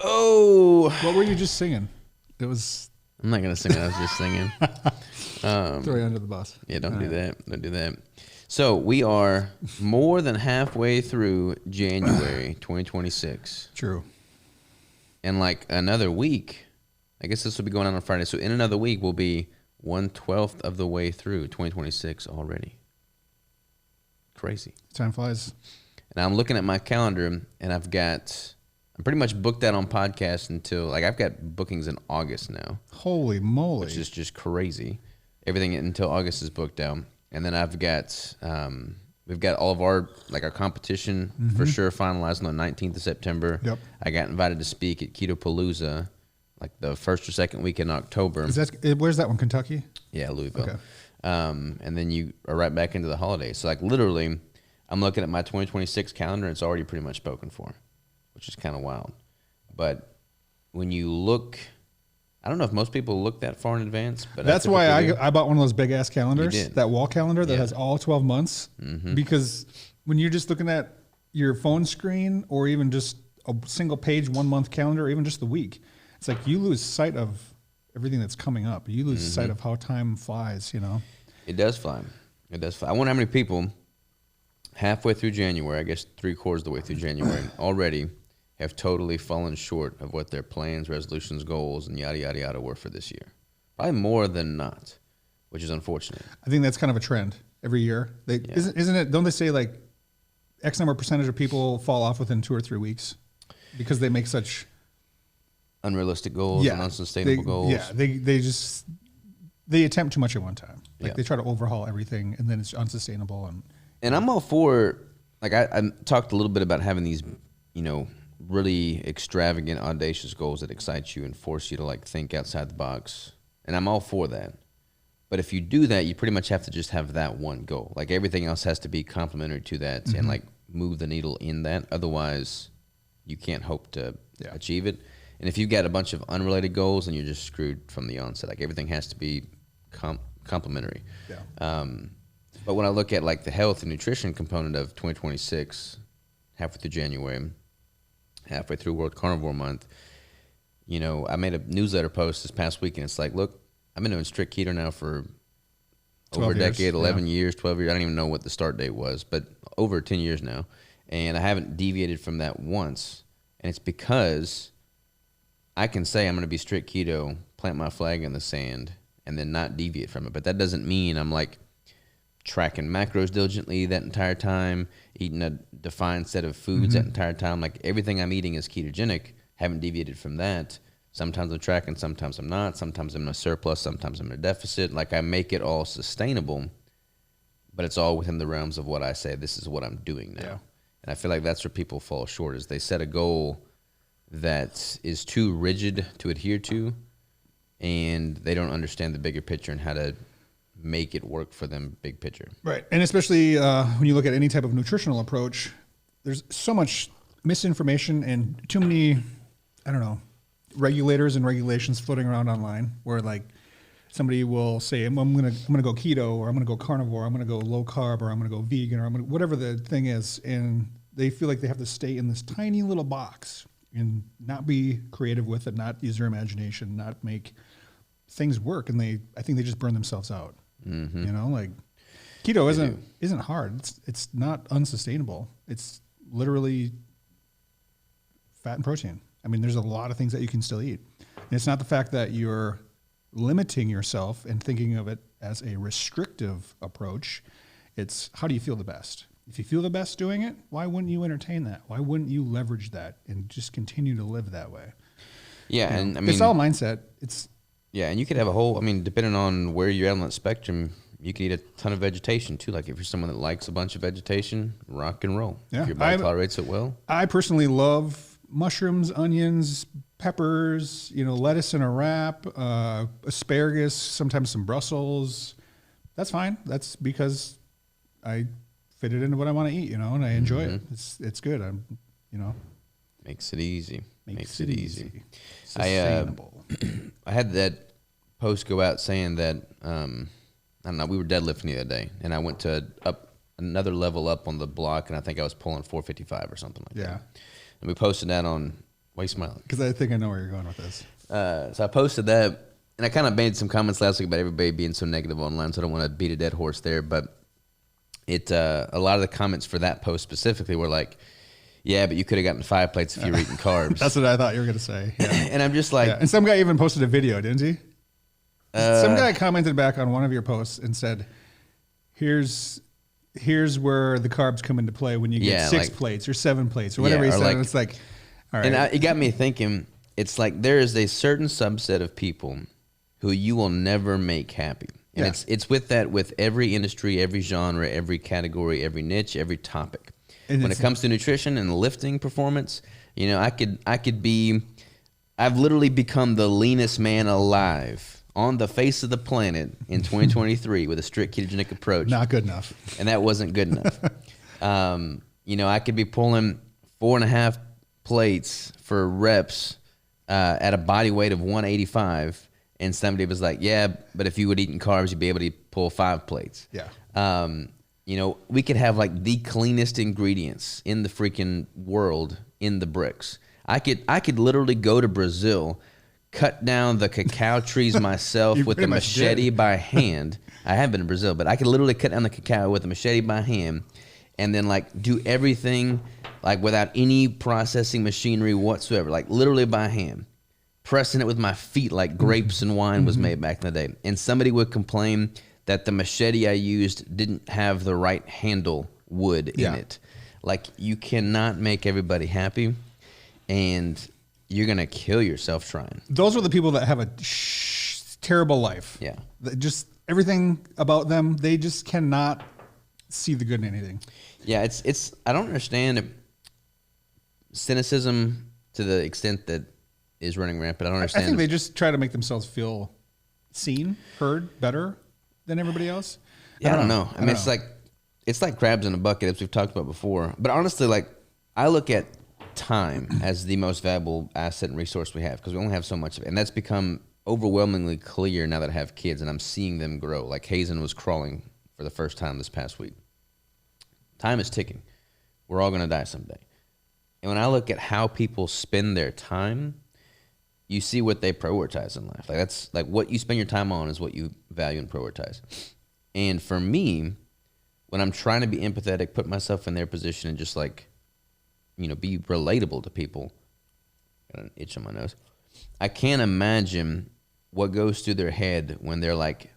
Oh, What were you just singing? It was. I'm not gonna sing it. I was just singing. Throw you under the bus. Yeah, don't do that. Don't do that. So we are more than halfway through January 2026. True. In like another week, I guess this will be going on Friday. So in another week, we'll be 1/12 of the way through 2026 already. Crazy. Time flies. And I'm looking at my calendar, and I'm pretty much booked out on podcasts until, like, I've got bookings in August now. Holy moly. Which is just crazy. Everything until August is booked out. And then I've got, we've got all of our competition for sure finalized on the 19th of September. Yep. I got invited to speak at Keto Palooza, like the first or second week in October. Where's that one? Kentucky? Yeah, Louisville. Okay. And then you are right back into the holidays. So like literally, I'm looking at my 2026 calendar, and it's already pretty much spoken for, which is kind of wild. But when you look, I don't know if most people look that far in advance, but that's why I bought one of those big ass calendars, that wall calendar that has all 12 months. Because when you're just looking at your phone screen, or even just a single page 1 month calendar, or even just the week, it's like you lose sight of everything that's coming up. You lose sight of how time flies, you know? It does fly. It does fly. I wonder how many people halfway through January, I guess 3/4 of the way through January, already have totally fallen short of what their plans, resolutions, goals, and yada, yada, yada were for this year. Probably more than not, which is unfortunate. I think that's kind of a trend every year. Isn't it? Don't they say like X number percentage of people fall off within 2 or 3 weeks because they make such unrealistic goals and unsustainable goals? Yeah, they attempt too much at one time. Like they try to overhaul everything, and then it's unsustainable. And I'm all for, like, I talked a little bit about having these, really extravagant, audacious goals that excite you and force you to like think outside the box. And I'm all for that. But if you do that, you pretty much have to just have that one goal. Like everything else has to be complementary to that and like move the needle in that. Otherwise, you can't hope to achieve it. And if you've got a bunch of unrelated goals, then you're just screwed from the onset. Like everything has to be complementary. Yeah. But when I look at like the health and nutrition component of 2026, halfway through January, halfway through World Carnivore Month, I made a newsletter post this past week, and it's like, look, I've been doing strict keto now for over a decade, 11 years, 12 years. I don't even know what the start date was, but over 10 years now. And I haven't deviated from that once. And it's because I can say I'm going to be strict keto, plant my flag in the sand, and then not deviate from it. But that doesn't mean I'm like tracking macros diligently that entire time, eating a defined set of foods that entire time. Like everything I'm eating is ketogenic. Haven't deviated from that. Sometimes I'm tracking, sometimes I'm not. Sometimes I'm in a surplus, sometimes I'm in a deficit. Like I make it all sustainable, but it's all within the realms of what I say, this is what I'm doing now. Yeah. And I feel like that's where people fall short, is they set a goal that is too rigid to adhere to, and they don't understand the bigger picture and how to make it work for them, big picture. Right. And especially when you look at any type of nutritional approach, there's so much misinformation and too many, regulators and regulations floating around online where like somebody will say, I'm gonna go keto, or I'm gonna go carnivore, I'm gonna go low carb, or I'm gonna go vegan, or whatever the thing is, and they feel like they have to stay in this tiny little box and not be creative with it, not use their imagination, not make things work, and I think they just burn themselves out. Like keto isn't hard. It's not unsustainable. It's literally fat and protein. I mean, there's a lot of things that you can still eat. And it's not the fact that you're limiting yourself and thinking of it as a restrictive approach. It's how do you feel the best? If you feel the best doing it, why wouldn't you entertain that? Why wouldn't you leverage that and just continue to live that way? Yeah, and I mean, it's all mindset. And you could have a whole, depending on where you're at on that spectrum, you could eat a ton of vegetation too. Like if you're someone that likes a bunch of vegetation, rock and roll. Yeah. If your body tolerates it well. I personally love mushrooms, onions, peppers, lettuce in a wrap, asparagus, sometimes some Brussels. That's fine. That's because I fit it into what I want to eat, and I enjoy it. It's good. Makes it easy. Makes it easy. Sustainable. I had that post go out saying that, we were deadlifting the other day, and I went to up another level up on the block, and I think I was pulling 455 or something like that. And we posted that on Why are you smiling? Because I think I know where you're going with this. So I posted that, and I kind of made some comments last week about everybody being so negative online, so I don't want to beat a dead horse there. But a lot of the comments for that post specifically were like, yeah, but you could have gotten 5 plates if you were eating carbs. That's what I thought you were going to say. Yeah. And I'm just like... Yeah. And some guy even posted a video, didn't he? Some guy commented back on one of your posts and said, here's where the carbs come into play when you get 6 plates or 7 plates or whatever he said. And it's like, all right. And it got me thinking, it's like there is a certain subset of people who you will never make happy. And it's with that with every industry, every genre, every category, every niche, every topic. And when it comes to nutrition and lifting performance, you know, I've literally become the leanest man alive on the face of the planet in 2023 with a strict ketogenic approach. Not good enough. And that wasn't good enough. You know, I could be pulling 4.5 plates for reps at a body weight of 185, and somebody was like, yeah, but if you would eating carbs, you'd be able to pull 5 plates. Yeah. You know, we could have like the cleanest ingredients in the freaking world in the bricks. I could literally go to Brazil, cut down the cacao trees myself with a machete by hand. I have been in Brazil, but I could literally cut down the cacao with a machete by hand, and then like do everything like without any processing machinery whatsoever, like literally by hand, pressing it with my feet like grapes and wine was made back in the day. And somebody would complain that the machete I used didn't have the right handle wood in it. Like, you cannot make everybody happy, and you're going to kill yourself trying. Those are the people that have a terrible life. Yeah. Just everything about them, they just cannot see the good in anything. Yeah, it's I don't understand cynicism to the extent that is running rampant. I don't understand. I think they just try to make themselves feel seen, heard, better than everybody else. Yeah, I don't know. I mean, it's like crabs in a bucket, as we've talked about before. But honestly, like, I look at time as the most valuable asset and resource we have, because we only have so much of it. And that's become overwhelmingly clear now that I have kids and I'm seeing them grow. Like Hazen was crawling for the first time this past week. Time is ticking. We're all going to die someday. And when I look at how people spend their time, you see what they prioritize in life. Like, that's like what you spend your time on is what you value and prioritize. And for me, when I'm trying to be empathetic, put myself in their position and just like, you know, be relatable to people, got an itch on my nose, I can't imagine what goes through their head when they're like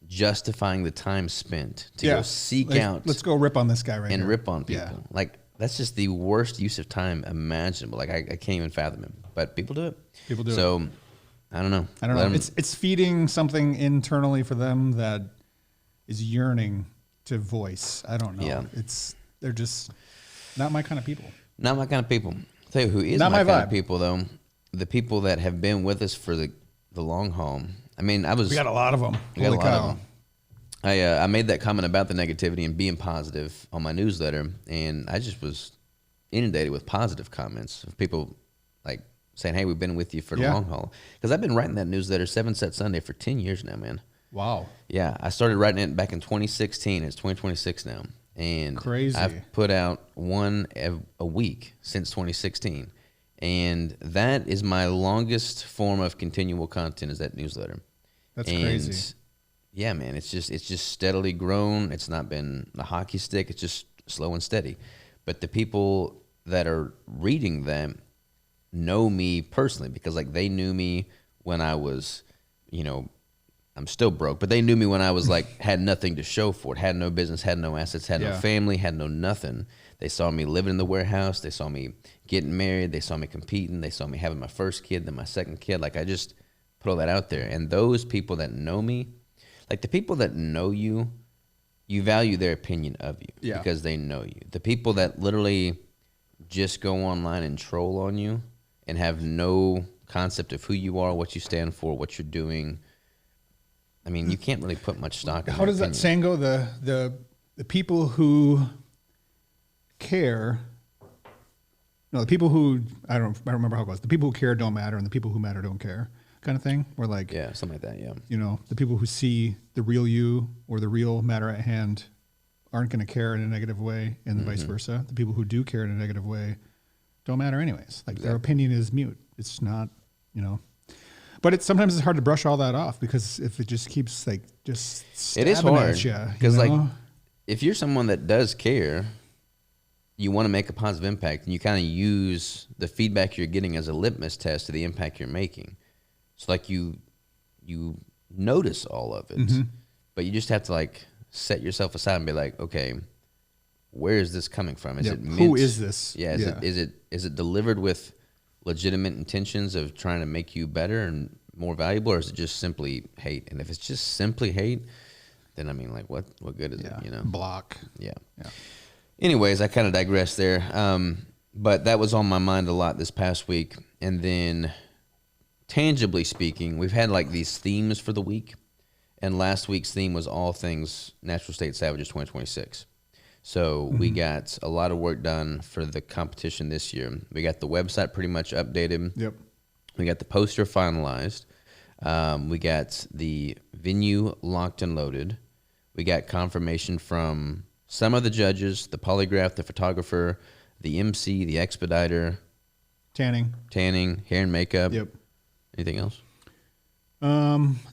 justifying the time spent to go seek out. Let's go rip on this guy right now. And rip on people. Yeah. Like, that's just the worst use of time imaginable. Like, I can't even fathom it. But people do it. People do it. So, I don't know. I don't know. It's feeding something internally for them that is yearning to voice. I don't know. Yeah. They're just not my kind of people. Not my kind of people. I'll tell you who is not my kind of people, though. The people that have been with us for the long haul. I mean, we got a lot of them. We got a lot of them. I made that comment about the negativity and being positive on my newsletter, and I just was inundated with positive comments of people like saying, hey, we've been with you for the long haul. Because I've been writing that newsletter, 7 Set Sunday, for 10 years now, man. Wow. Yeah, I started writing it back in 2016. It's 2026 now. And crazy. I've put out one a week since 2016. And that is my longest form of continual content, is that newsletter. That's crazy. Yeah, man, it's just steadily grown. It's not been a hockey stick. It's just slow and steady. But the people that are reading them know me personally, because like they knew me when I was, you know, I'm still broke, but they knew me when I was like, had nothing to show for it, had no business, had no assets, had no family, had no nothing. They saw me living in the warehouse. They saw me getting married. They saw me competing. They saw me having my first kid, then my second kid. Like, I just put all that out there. And those people that know me, like the people that know you, you value their opinion of you because they know you. The people that literally just go online and troll on you and have no concept of who you are, what you stand for, what you're doing, I mean, you can't really put much stock in How does that saying go? The people who care, no, the people who, I don't remember how it goes. The people who care don't matter, and the people who matter don't care, kind of thing. Or like, yeah, something like that. Yeah, you know, the people who see the real you or the real matter at hand aren't going to care in a negative way, and vice versa. The people who do care in a negative way don't matter anyways. Like their opinion is mute. It's not, but sometimes it's hard to brush all that off because if it just keeps like just it is hard because like if you're someone that does care, you want to make a positive impact, and you kind of use the feedback you're getting as a litmus test to the impact you're making. So like you notice all of it, but you just have to like set yourself aside and be like, okay, where is this coming from? Is it meant, who is this? Yeah, is it delivered with legitimate intentions of trying to make you better and more valuable, or is it just simply hate? And if it's just simply hate, then I mean, like, what good is it? Block. Yeah. Anyways, I kind of digressed there, but that was on my mind a lot this past week. And then, tangibly speaking, we've had like these themes for the week, and last week's theme was all things Natural State Savages 2026. So we got a lot of work done for the competition this year. We got the website pretty much updated. Yep. We got the poster finalized. We got the venue locked and loaded. We got confirmation from some of the judges, the polygraph, the photographer, the MC, the expediter. Tanning, hair and makeup. Yep. Anything else?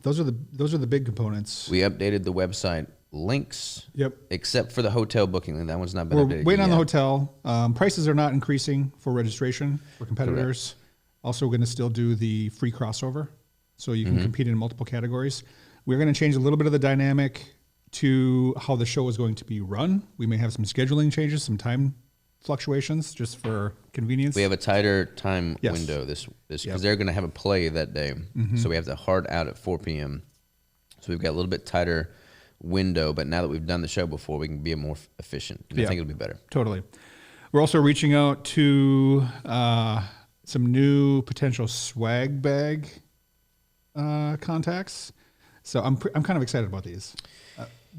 Those are the big components. We updated the website links. Yep. Except for the hotel booking link. That one's not been We're updated waiting on yet. the hotel. Prices are not increasing for registration for competitors. Correct. Also, we're going to still do the free crossover, so you can compete in multiple categories. We're going to change a little bit of the dynamic to how the show is going to be run. We may have some scheduling changes, some time fluctuations, just for convenience. We have a tighter time window this because they're going to have a play that day, so we have to hard out at 4 p.m. So we've got a little bit tighter window, but now that we've done the show before, we can be more efficient. And I think it'll be better. Totally. We're also reaching out to some new potential swag bag contacts. So I'm kind of excited about these.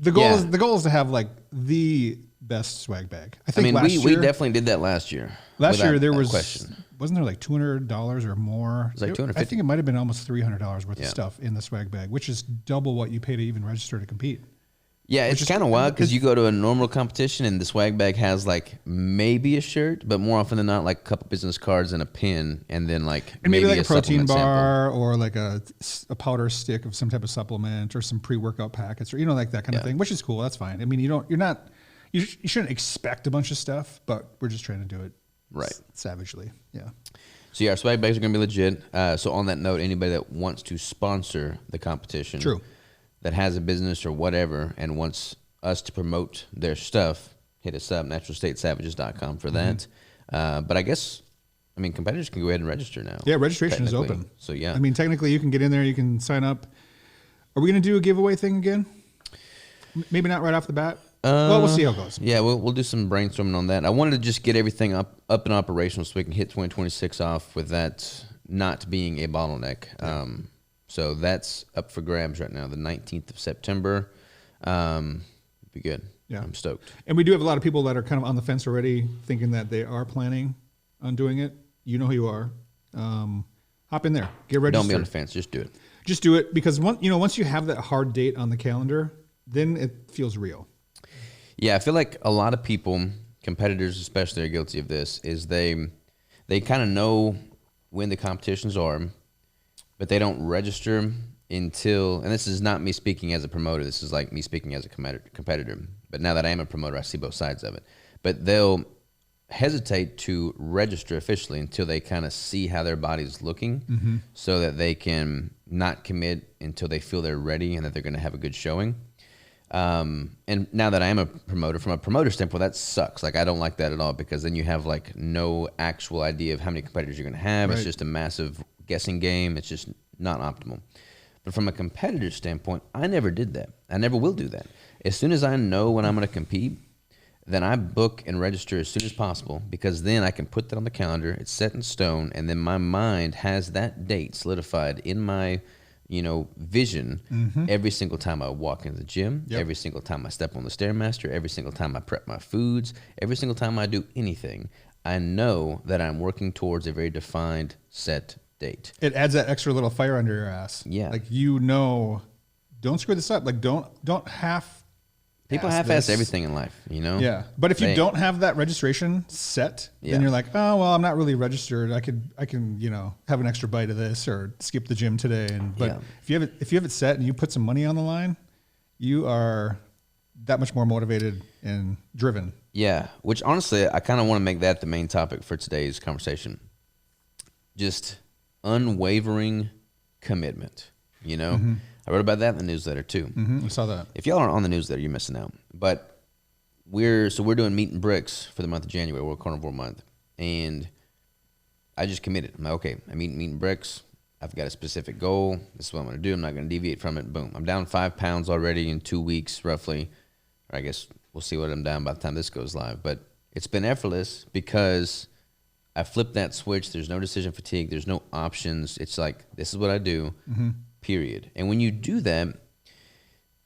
The goal is to have like the best swag bag. I think we definitely did that last year. Last year there wasn't there like $200 or more? It was like $250. I think it might have been almost $300 worth of stuff in the swag bag, which is double what you pay to even register to compete. Yeah, it's kind of wild because you go to a normal competition and the swag bag has like maybe a shirt, but more often than not like a couple business cards and a pin, and then maybe like a protein bar sample. or like a powder stick of some type of supplement or some pre-workout packets or like that kind of thing, which is cool. That's fine. I mean, you shouldn't expect a bunch of stuff, but we're just trying to do it savagely. Yeah. So our swag bags are going to be legit. So on that note, anybody that wants to sponsor the competition, that has a business or whatever and wants us to promote their stuff, hit us up, naturalstatesavages.com for that. But I guess, competitors can go ahead and register now. Yeah, registration is open. So, yeah. Technically you can get in there, you can sign up. Are we going to do a giveaway thing again? Maybe not right off the bat. Well, we'll see how it goes. Yeah, we'll do some brainstorming on that. I wanted to just get everything up and operational so we can hit 2026 off with that not being a bottleneck. So that's up for grabs right now, the 19th of September. Be good. Yeah. I'm stoked. And we do have a lot of people that are kind of on the fence already, thinking that they are planning on doing it. You know who you are. Hop in there. Get registered. Don't be on the fence. Just do it. Just do it, because once you have that hard date on the calendar, then it feels real. Yeah, I feel like a lot of people, competitors especially, are guilty of this, is they kind of know when the competitions are, but they don't register until, and this is not me speaking as a promoter, this is like me speaking as a competitor, but now that I am a promoter, I see both sides of it. But they'll hesitate to register officially until they kind of see how their body's looking, so that they can not commit until they feel they're ready and that they're going to have a good showing. And now that I am a promoter, from a promoter standpoint, that sucks. Like, I don't like that at all, because then you have no actual idea of how many competitors you're going to have. Right. It's just a massive guessing game. It's just not optimal. But from a competitor standpoint, I never did that. I never will do that. As soon as I know when I'm going to compete, then I book and register as soon as possible, because then I can put that on the calendar. It's set in stone, and then my mind has that date solidified in my vision every single time I walk into the gym, every single time I step on the Stairmaster, every single time I prep my foods, every single time I do anything. I know that I'm working towards a very defined set date. It adds that extra little fire under your ass. Yeah. Don't screw this up. Don't half People half-ass everything in life, you know? Yeah. But if you don't have that registration set, then you're like, oh, well, I'm not really registered. I can, you know, have an extra bite of this or skip the gym today. But if you have it set and you put some money on the line, you are that much more motivated and driven. Yeah. Which honestly, I kind of want to make that the main topic for today's conversation. Just unwavering commitment, you know? Mm-hmm. I wrote about that in the newsletter too. Mm-hmm. I saw that. If y'all aren't on the newsletter, you're missing out. But we're doing meat and bricks for the month of January, World Carnivore Month. And I just committed. I'm like, okay, I'm eating meat and bricks. I've got a specific goal. This is what I'm going to do. I'm not going to deviate from it. Boom. I'm down 5 pounds already in 2 weeks, roughly. Or I guess we'll see what I'm down by the time this goes live. But it's been effortless because I flipped that switch. There's no decision fatigue. There's no options. It's like, this is what I do. Mm-hmm. Period. And when you do that,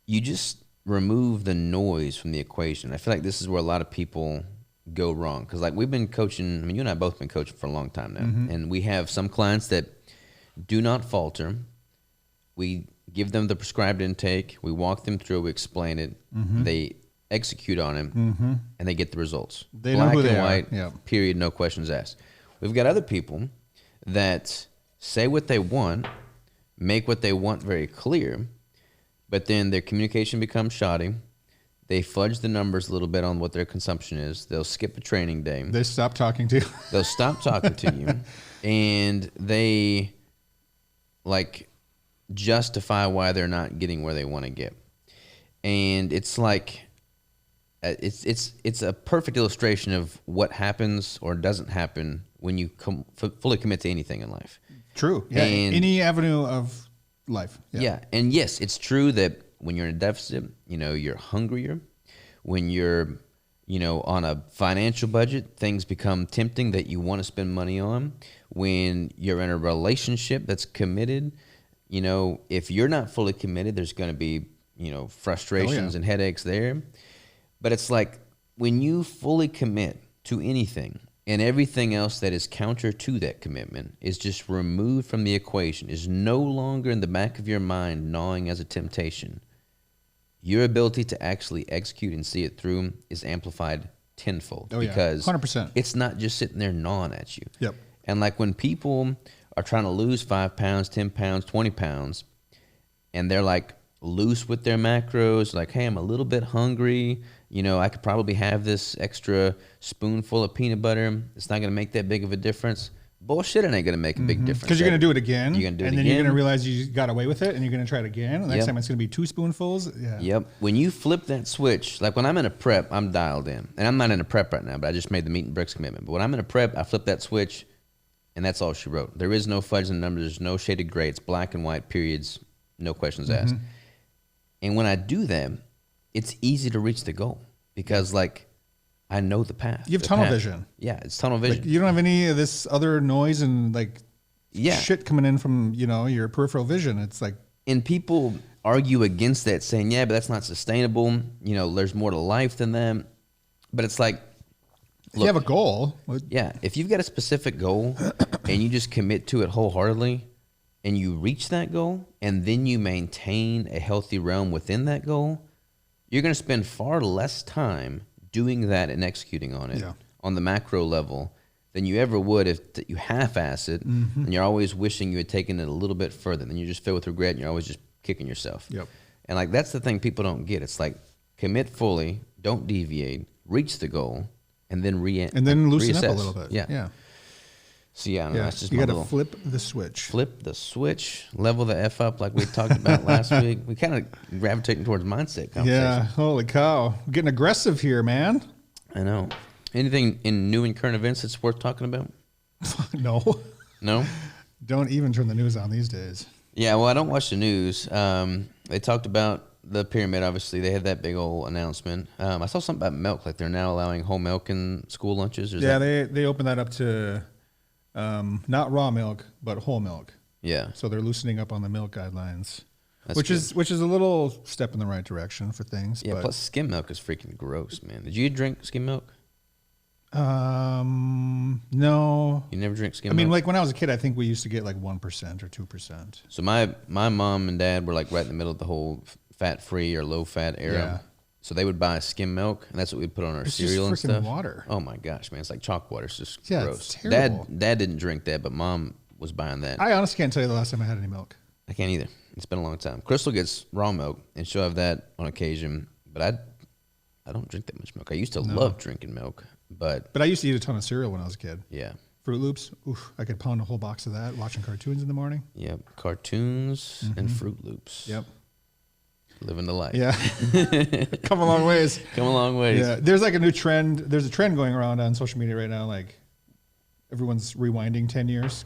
you just remove the noise from the equation. I feel like this is where a lot of people go wrong. Because like we've been coaching, I mean, you and I both been coaching for a long time now. Mm-hmm. And we have some clients that do not falter. We give them the prescribed intake. We walk them through. We explain it. Mm-hmm. They execute on it. Mm-hmm. And they get the results. They know who they are. Black and white, period, no questions asked. We've got other people that say what they want, make what they want very clear, but then their communication becomes shoddy. They fudge the numbers a little bit on what their consumption is. They'll skip a training day. They stop talking to you. They'll stop talking to you, and they like justify why they're not getting where they want to get. And it's like it's a perfect illustration of what happens or doesn't happen when you fully commit to anything in life. True. Yeah. And any avenue of life. Yeah. And yes, it's true that when you're in a deficit, you know, you're hungrier. When you're, you know, on a financial budget, things become tempting that you want to spend money on. When you're in a relationship that's committed, you know, if you're not fully committed, there's going to be, you know, frustrations and headaches there. But it's like when you fully commit to anything, and everything else that is counter to that commitment is just removed from the equation, is no longer in the back of your mind gnawing as a temptation. Your ability to actually execute and see it through is amplified tenfold. Because 100%. It's not just sitting there gnawing at you. Yep. And like when people are trying to lose 5 pounds, 10 pounds, 20 pounds, and they're like loose with their macros, like, hey, I'm a little bit hungry. You know, I could probably have this extra spoonful of peanut butter. It's not going to make that big of a difference. Bullshit, it ain't going to make a big difference. Because you're going to do it again. You're going to do it again. And then you're going to realize you got away with it, and you're going to try it again. And next time it's going to be 2 spoonfuls. Yeah. Yep. When you flip that switch, like when I'm in a prep, I'm dialed in. And I'm not in a prep right now, but I just made the meat and bricks commitment. But when I'm in a prep, I flip that switch, and that's all she wrote. There is no fudge in the numbers. There's no shaded gray. It's black and white, periods, no questions asked. And when I do that, it's easy to reach the goal. Because, like, I know the path. You have tunnel vision. Yeah, it's tunnel vision. Like, you don't have any of this other noise and, like, shit coming in from, you know, your peripheral vision. It's like... And people argue against that, saying, yeah, but that's not sustainable. You know, there's more to life than that. But it's like... If you have a goal... Yeah, if you've got a specific goal and you just commit to it wholeheartedly and you reach that goal and then you maintain a healthy realm within that goal... You're going to spend far less time doing that and executing on it on the macro level than you ever would if you half-ass it and you're always wishing you had taken it a little bit further. Then you're just filled with regret and you're always just kicking yourself. Yep. And like that's the thing people don't get. It's like commit fully, don't deviate, reach the goal, and then loosen reassess. up a little bit. Yeah. So that's just you got to flip the switch. Flip the switch, level the F up like we talked about last week. We kind of gravitating towards mindset conversation. Yeah, holy cow. We're getting aggressive here, man. I know. Anything in new and current events that's worth talking about? No. No? Don't even turn the news on these days. Yeah, well, I don't watch the news. They talked about the pyramid, obviously. They had that big old announcement. I saw something about milk, like they're now allowing whole milk in school lunches. They opened that up to... not raw milk, but whole milk. Yeah. So they're loosening up on the milk guidelines, which is a little step in the right direction for things. Yeah. But, plus, skim milk is freaking gross, man. Did you drink skim milk? No. You never drink skim milk? I mean, like when I was a kid, I think we used to get like 1% or 2%. So my mom and dad were like right in the middle of the whole fat-free or low-fat era. So they would buy skim milk, and that's what we'd put on our It's cereal just and freaking stuff. water. Oh my gosh, man, it's like chalk water. It's just Yeah, gross. it's terrible. Dad didn't drink that, but Mom was buying that. I honestly can't tell you the last time I had any milk. I can't either. It's been a long time. Crystal gets raw milk, and she'll have that on occasion. But I don't drink that much milk. I used to love drinking milk, but I used to eat a ton of cereal when I was a kid. yeah. Fruit Loops, oof, I could pound a whole box of that watching cartoons in the morning. Yep, cartoons and Fruit Loops. Yep. Living the life. Yeah. Come a long ways. Come a long ways. Yeah. There's like a new trend. There's a trend going around on social media right now. Like everyone's rewinding 10 years.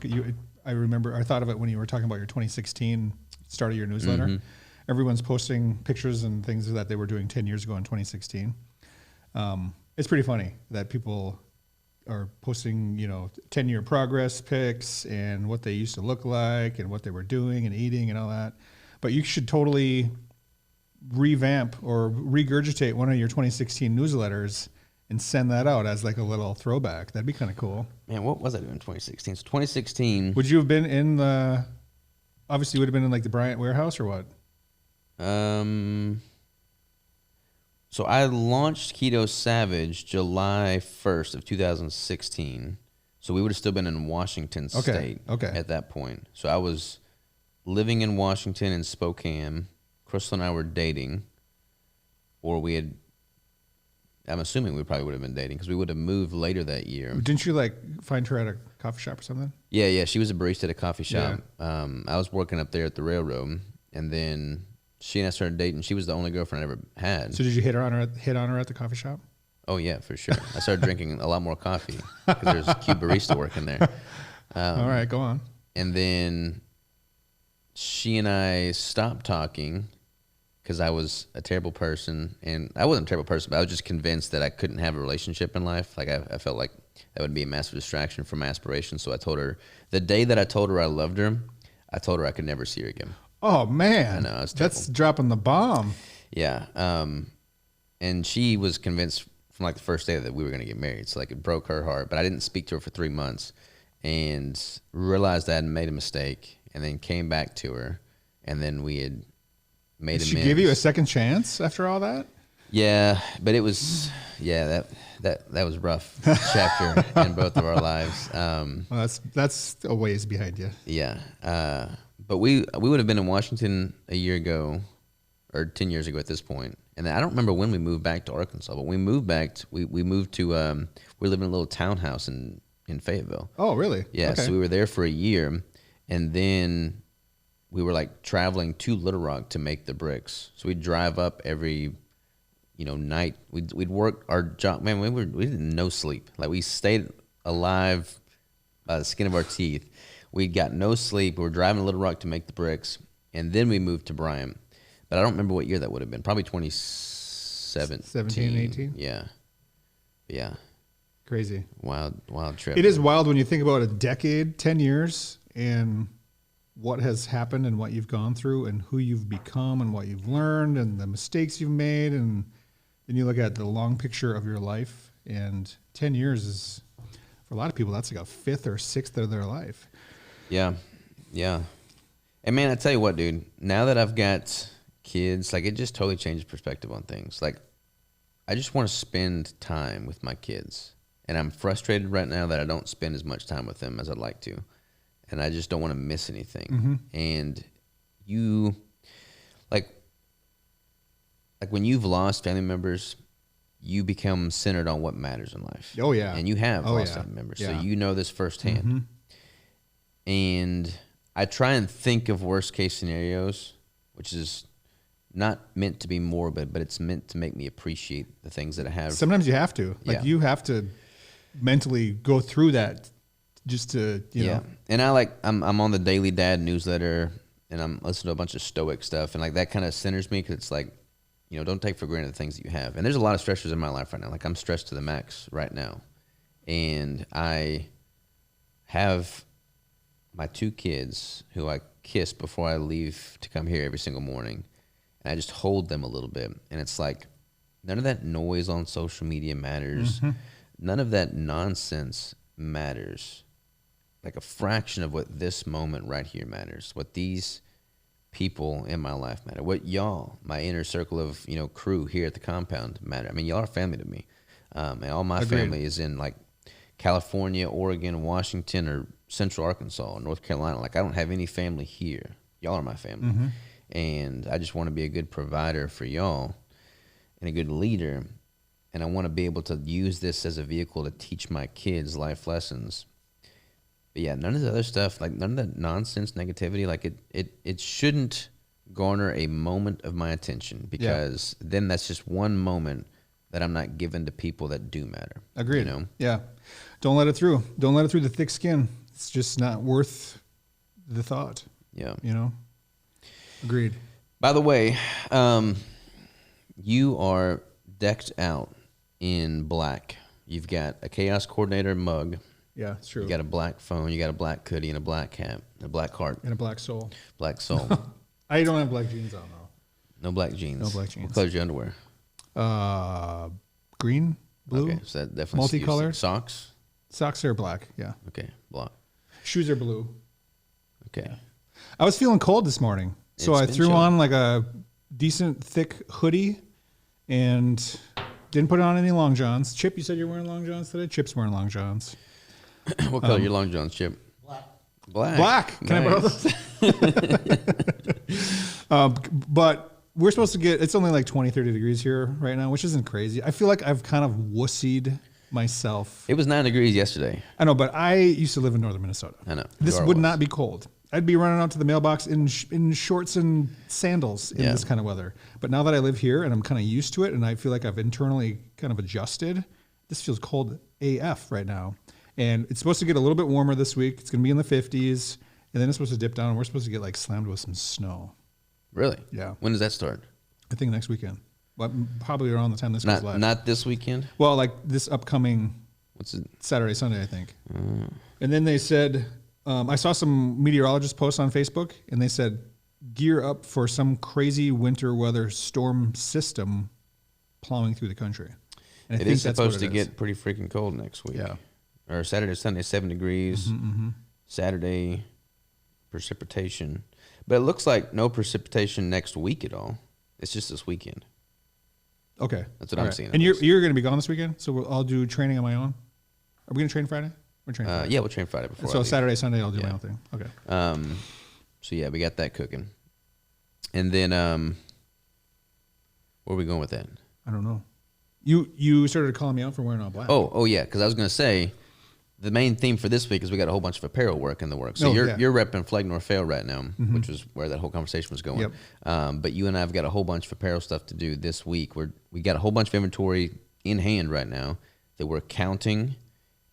I thought of it when you were talking about your 2016 start of your newsletter. Everyone's posting pictures and things that they were doing 10 years ago in 2016. It's pretty funny that people are posting, 10-year progress pics and what they used to look like and what they were doing and eating and all that. But you should totally revamp or regurgitate one of your 2016 newsletters and send that out as like a little throwback. That'd be kind of cool. Man, what was I doing in 2016? So 2016. Would you have been obviously you would have been in like the Bryant warehouse or what? So I launched Keto Savage July 1st of 2016. So we would have still been in Washington State at that point. So I was living in Washington in Spokane. Crystal and I were dating, I'm assuming we probably would have been dating because we would have moved later that year. Didn't you like find her at a coffee shop or something? Yeah. She was a barista at a coffee shop. Yeah. I was working up there at the railroad, and then she and I started dating. She was the only girlfriend I ever had. So did you hit on her at the coffee shop? Oh yeah, for sure. I started drinking a lot more coffee because there's a cute barista working there. All right, go on. And then she and I stopped talking because I was a terrible person, and I wasn't a terrible person, but I was just convinced that I couldn't have a relationship in life. Like I felt like that would be a massive distraction from my aspirations. So I told her the day that I told her I loved her, I told her I could never see her again. Oh man, I know, that's dropping the bomb. Yeah, and she was convinced from like the first day that we were going to get married. So like it broke her heart. But I didn't speak to her for 3 months, and realized I had made a mistake, and then came back to her, and then we had made amends. Did she give you a second chance after all that? Yeah, but it was that was a rough chapter in both of our lives. Well, that's a ways behind you. Yeah. But we would have been in Washington a year ago, or 10 years ago at this point. And I don't remember when we moved back to Arkansas, but we moved back. We moved to we lived in a little townhouse in Fayetteville. Oh, really? Yeah. Okay. So we were there for a year, and then we were like traveling to Little Rock to make the bricks. So we'd drive up every night. We'd work our job. Man, we didn't no sleep. Like we stayed alive by the skin of our teeth. We got no sleep. We were driving to Little Rock to make the bricks, and then we moved to Bryant. But I don't remember what year that would have been. Probably 2017. 17, 18? Yeah. Yeah. Crazy. Wild trip. It is wild when you think about a decade, 10 years, and what has happened and what you've gone through and who you've become and what you've learned and the mistakes you've made. And then you look at the long picture of your life, and 10 years is, for a lot of people, that's like a fifth or sixth of their life. Yeah. Yeah. And man, I tell you what, dude, now that I've got kids, like it just totally changes perspective on things. Like I just want to spend time with my kids, and I'm frustrated right now that I don't spend as much time with them as I'd like to. And I just don't want to miss anything. Mm-hmm. And you like when you've lost family members, you become centered on what matters in life. Oh yeah. And you have lost family members. Yeah. So you know this firsthand. Mm-hmm. And I try and think of worst case scenarios, which is not meant to be morbid, but it's meant to make me appreciate the things that I have. Sometimes you have to. Like you have to mentally go through that just to, you know. And I'm on the Daily Dad newsletter, and I'm listening to a bunch of Stoic stuff, and like that kind of centers me because it's like, don't take for granted the things that you have. And there's a lot of stressors in my life right now. Like I'm stressed to the max right now. And I have my 2 kids who I kiss before I leave to come here every single morning. And I just hold them a little bit. And it's like, none of that noise on social media matters. Mm-hmm. None of that nonsense matters. Like a fraction of what this moment right here matters. What these people in my life matter. What y'all, my inner circle of, crew here at the compound matter. I mean, y'all are family to me. And all my Agreed. family is in like California, Oregon, Washington, or Central Arkansas, or North Carolina. Like, I don't have any family here. Y'all are my family. Mm-hmm. And I just want to be a good provider for y'all and a good leader. And I want to be able to use this as a vehicle to teach my kids life lessons. But yeah, none of the other stuff, like none of that nonsense negativity, like it shouldn't garner a moment of my attention, because then that's just one moment that I'm not giving to people that do matter. Agreed. Yeah. Don't let it through. Don't let it through the thick skin. It's just not worth the thought. Yeah. Agreed. By the way, you are decked out in black. You've got a Chaos Coordinator mug. Yeah, it's true. You got a black phone. You got a black hoodie and a black hat, and a black heart. And a black soul. Black soul. I don't have black jeans on, though. No black jeans. No black jeans. What color's your underwear? Green, blue. Okay, so that definitely multicolored. Socks? Socks are black, yeah. Okay, black. Shoes are blue. Okay. I was feeling cold this morning, so I threw on like a decent thick hoodie and didn't put on any long johns. Chip, you said you're wearing long johns today? Chip's wearing long johns. What color are your long johns, Chip? Black. Black. Can I borrow those? But we're supposed to get, it's only like 20, 30 degrees here right now, which isn't crazy. I feel like I've kind of wussied myself. It was 9 degrees yesterday. I know, but I used to live in northern Minnesota. I know. This would not be cold. I'd be running out to the mailbox in shorts and sandals in this kind of weather. But now that I live here and I'm kind of used to it, and I feel like I've internally kind of adjusted, this feels cold AF right now. And it's supposed to get a little bit warmer this week. It's going to be in the 50s, and then it's supposed to dip down, and we're supposed to get like slammed with some snow. Really? Yeah. When does that start? I think next weekend. Well, probably around the time this goes live. Not this weekend? Well, like this upcoming What's it? Saturday, Sunday, I think. And then they said, I saw some meteorologist posts on Facebook, and they said, gear up for some crazy winter weather storm system plowing through the country. And It is supposed to get pretty freaking cold next week. Yeah. Or Saturday, Sunday, 7 degrees. Saturday, precipitation. But it looks like no precipitation next week at all. It's just this weekend. Okay. That's what I'm seeing. And you're going to be gone this weekend, so I'll do training on my own. Are we going to train Friday? We're training Friday. Yeah, we'll train Friday before. So Saturday, Sunday, I'll do my own thing. Okay. So yeah, we got that cooking. And then where are we going with that? I don't know. You started calling me out for wearing all black. Oh yeah, because I was going to say the main theme for this week is we got a whole bunch of apparel work in the works. So you're repping Flag Nor Fail right now, which was where that whole conversation was going. Yep. But you and I have got a whole bunch of apparel stuff to do this week. We got a whole bunch of inventory in hand right now that we're counting,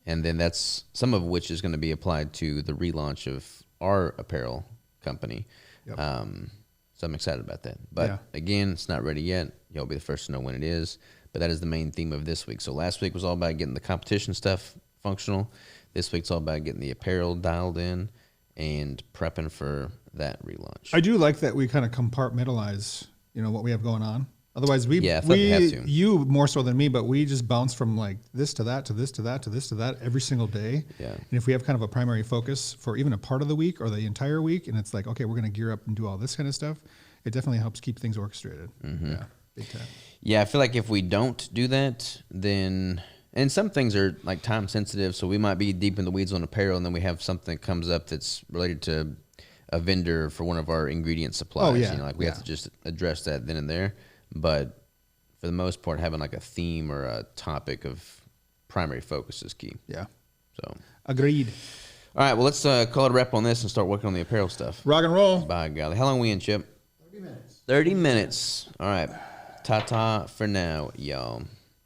and then that's some of which is going to be applied to the relaunch of our apparel company. Yep. So I'm excited about that. But again, it's not ready yet. You'll be the first to know when it is. But that is the main theme of this week. So last week was all about getting the competition stuff functional. This week's all about getting the apparel dialed in and prepping for that relaunch. I do like that we kind of compartmentalize, what we have going on. Otherwise, I feel like we have to. You more so than me, but we just bounce from like this to that to this to that to this to that every single day. Yeah. And if we have kind of a primary focus for even a part of the week or the entire week, and it's like, okay, we're going to gear up and do all this kind of stuff, it definitely helps keep things orchestrated. Yeah, big time. Yeah, I feel like if we don't do that, then... And some things are like time sensitive, so we might be deep in the weeds on apparel, and then we have something that comes up that's related to a vendor for one of our ingredient supplies. Oh, yeah. We have to just address that then and there. But for the most part, having like a theme or a topic of primary focus is key. Yeah. So agreed. All right, well, let's call it a wrap on this and start working on the apparel stuff. Rock and roll. By golly. How long we in, Chip? 30 minutes. 30 minutes. All right. Ta-ta for now, y'all.